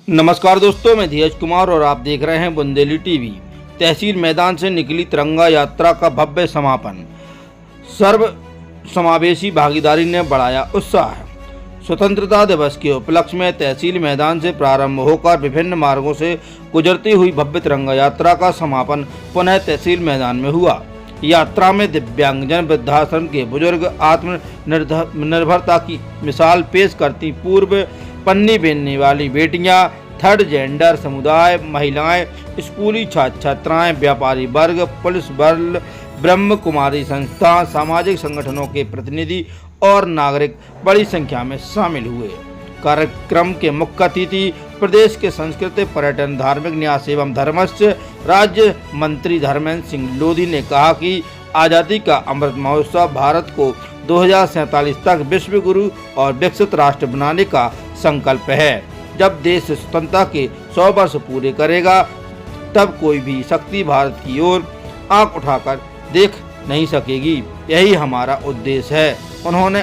नमस्कार दोस्तों, मैं धीरज कुमार और आप देख रहे हैं बुंदेली टीवी। तहसील मैदान से निकली तिरंगा यात्रा का भव्य समापन। सर्व समावेशी भागीदारी ने बढ़ाया उत्साह। स्वतंत्रता दिवस के उपलक्ष्य में तहसील मैदान से प्रारंभ होकर विभिन्न मार्गों से गुजरती हुई भव्य तिरंगा यात्रा का समापन पुनः तहसील मैदान में हुआ। यात्रा में दिव्यांगजन, वृद्धाश्रम के बुजुर्ग, आत्मनिर्भरता की मिसाल पेश करती पूर्व पन्नी बीनने वाली बेटियां, थर्ड जेंडर समुदाय, महिलाएं, स्कूली छात्र छात्राएं, व्यापारी वर्ग, पुलिस बल, ब्रह्म कुमारी संस्था, सामाजिक संगठनों के प्रतिनिधि और नागरिक बड़ी संख्या में शामिल हुए। कार्यक्रम के मुख्य अतिथि प्रदेश के संस्कृति, पर्यटन, धार्मिक न्यास एवं धर्मस्य राज्य मंत्री धर्मेंद्र सिंह लोधी ने कहा कि आज़ादी का अमृत महोत्सव भारत को 2047 तक विश्व गुरु और विकसित राष्ट्र बनाने का संकल्प है। जब देश स्वतंत्रता के 100 वर्ष पूरे करेगा, तब कोई भी शक्ति भारत की ओर आंख उठाकर देख नहीं सकेगी। यही हमारा उद्देश्य है। उन्होंने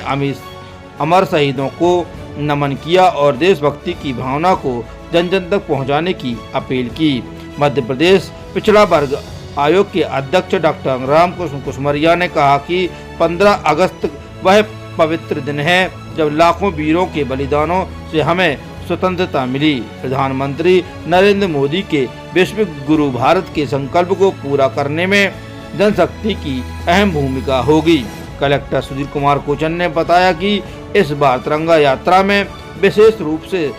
अमर शहीदों को नमन किया और देशभक्ति की भावना को जन जन तक पहुंचाने की अपील की। मध्य प्रदेश पिछड़ा वर्ग आयोग के अध्यक्ष डॉक्टर राम कुसमरिया ने कहा कि 15 अगस्त वह पवित्र दिन है जब लाखों वीरों के बलिदानों से हमें स्वतंत्रता मिली। प्रधानमंत्री नरेंद्र मोदी के विश्व गुरु भारत के संकल्प को पूरा करने में जनशक्ति की अहम भूमिका होगी। कलेक्टर सुधीर कुमार कोचन ने बताया कि इस बार तिरंगा यात्रा में विशेष रूप से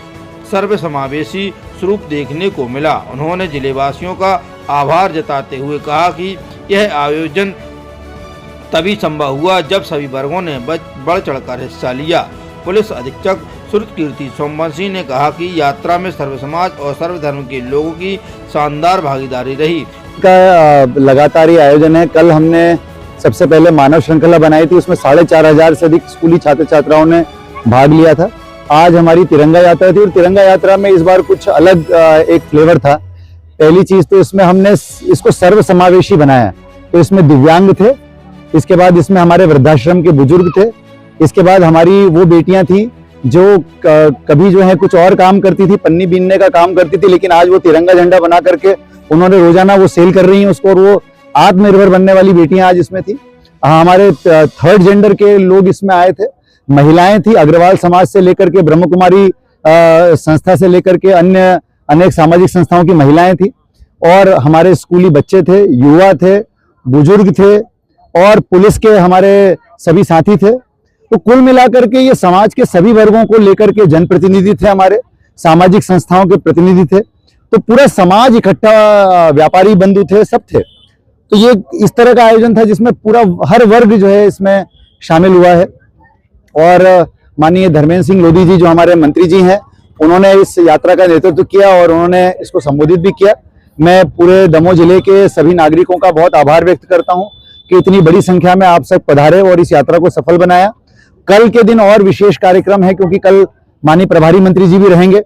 सर्वसमावेशी स्वरूप देखने को मिला। उन्होंने जिलेवासियों का आभार जताते हुए कहा कि यह आयोजन तभी संभव हुआ जब सभी वर्गों ने बढ़ चढ़कर हिस्सा लिया। पुलिस अधीक्षक श्रुतकीर्ति सोमवंशी ने कहा कि यात्रा में सर्व समाज और सर्वधर्म के लोगों की शानदार भागीदारी रही। का लगातार ये आयोजन है। कल हमने सबसे पहले मानव श्रृंखला बनाई थी, उसमें 4500 से अधिक स्कूली छात्र छात्राओं ने भाग लिया था। आज हमारी तिरंगा यात्रा थी और तिरंगा यात्रा में इस बार कुछ अलग एक फ्लेवर था। पहली चीज तो इसमें हमने इसको सर्व समावेशी बनाया। तो इसमें दिव्यांग थे, इसके बाद इसमें हमारे वृद्धाश्रम के बुजुर्ग थे, इसके बाद हमारी वो बेटियां थी जो कभी जो है कुछ और काम करती थी, पन्नी बीनने का काम करती थी, लेकिन आज वो तिरंगा झंडा बना करके उन्होंने रोजाना वो सेल कर रही हैं उसको, और वो आत्मनिर्भर बनने वाली बेटियां आज इसमें थी। हमारे थर्ड जेंडर के लोग इसमें आए थे, महिलाएं थी, अग्रवाल समाज से लेकर के ब्रह्म कुमारी संस्था से लेकर के अन्य अनेक सामाजिक संस्थाओं की महिलाएं थी, और हमारे स्कूली बच्चे थे, युवा थे, बुजुर्ग थे, और पुलिस के हमारे सभी साथी थे। तो कुल मिलाकर के ये समाज के सभी वर्गों को लेकर के जनप्रतिनिधि थे, हमारे सामाजिक संस्थाओं के प्रतिनिधि थे। तो पूरा समाज इकट्ठा, व्यापारी बंधु थे, सब थे। तो ये इस तरह का आयोजन था जिसमें पूरा हर वर्ग जो है इसमें शामिल हुआ है। और माननीय धर्मेंद्र सिंह लोधी जी जो हमारे मंत्री जी हैं, उन्होंने इस यात्रा का नेतृत्व किया और उन्होंने इसको संबोधित भी किया। मैं पूरे दमोह जिले के सभी नागरिकों का बहुत आभार व्यक्त करता हूं कि इतनी बड़ी संख्या में आप सब पधारे और इस यात्रा को सफल बनाया। कल के दिन और विशेष कार्यक्रम है, क्योंकि कल माननीय प्रभारी मंत्री जी भी रहेंगे।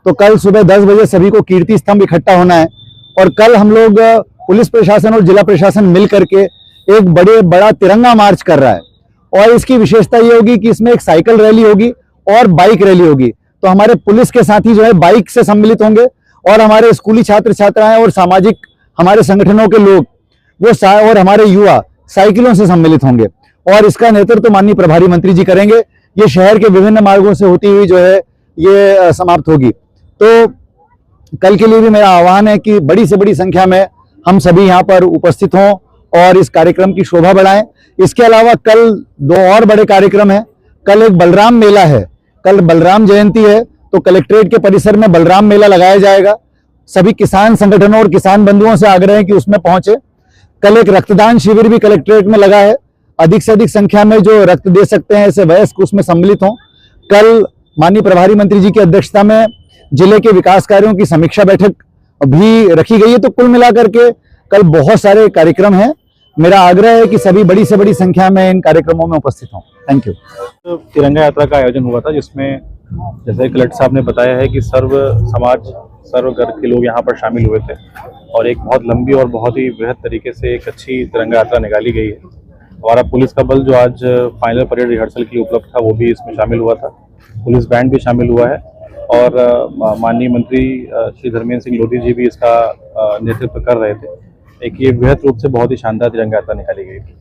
तो कल सुबह 10 बजे सभी को कीर्ति स्तंभ इकट्ठा होना है, और कल हम लोग पुलिस प्रशासन और जिला प्रशासन मिल करके एक बड़ा तिरंगा मार्च कर रहा है। और इसकी विशेषता ये होगी कि इसमें एक साइकिल रैली होगी और बाइक रैली होगी। तो हमारे पुलिस के साथी जो है बाइक से सम्मिलित होंगे, और हमारे स्कूली छात्र छात्राएं और सामाजिक हमारे संगठनों के लोग वो और हमारे युवा साइकिलों से सम्मिलित होंगे। और इसका नेतृत्व माननीय प्रभारी मंत्री जी करेंगे। ये शहर के विभिन्न मार्गों से होती हुई जो है ये समाप्त होगी। तो कल के लिए भी मेरा आह्वान है कि बड़ी से बड़ी संख्या में हम सभी यहाँ पर उपस्थित हों और इस कार्यक्रम की शोभा बढ़ाएं। इसके अलावा कल 2 और बड़े कार्यक्रम हैं। कल एक बलराम मेला है, कल बलराम जयंती है, तो कलेक्ट्रेट के परिसर में बलराम मेला लगाया जाएगा। सभी किसान संगठनों और किसान बंधुओं से आग्रह है कि उसमें पहुंचे। कल एक रक्तदान शिविर भी कलेक्ट्रेट में लगा है। अधिक से अधिक संख्या में जो रक्त दे सकते हैं ऐसे वयस्क उसमें सम्मिलित हों। कल माननीय प्रभारी मंत्री जी की अध्यक्षता में जिले के विकास कार्यों की समीक्षा बैठक भी रखी गई है। तो कुल मिलाकर के कल बहुत सारे कार्यक्रम हैं। मेरा आग्रह है कि सभी बड़ी से बड़ी संख्या में इन कार्यक्रमों में उपस्थित हों। Thank you. तो तिरंगा यात्रा का आयोजन हुआ था, जिसमें जैसे कलेक्टर साहब ने बताया है कि सर्व समाज, सर्व वर्ग के लोग यहाँ पर शामिल हुए थे, और एक बहुत लंबी और बहुत ही बृहद तरीके से एक अच्छी तिरंगा यात्रा निकाली गई है। हमारा पुलिस का बल जो आज फाइनल परेड रिहर्सल के लिए उपलब्ध था, वो भी इसमें शामिल हुआ था। पुलिस बैंड भी शामिल हुआ है, और माननीय मंत्री श्री धर्मेंद्र सिंह लोधी जी भी इसका नेतृत्व कर रहे थे। एक ये वृहद रूप से बहुत ही शानदार तिरंगा यात्रा निकाली गई थी।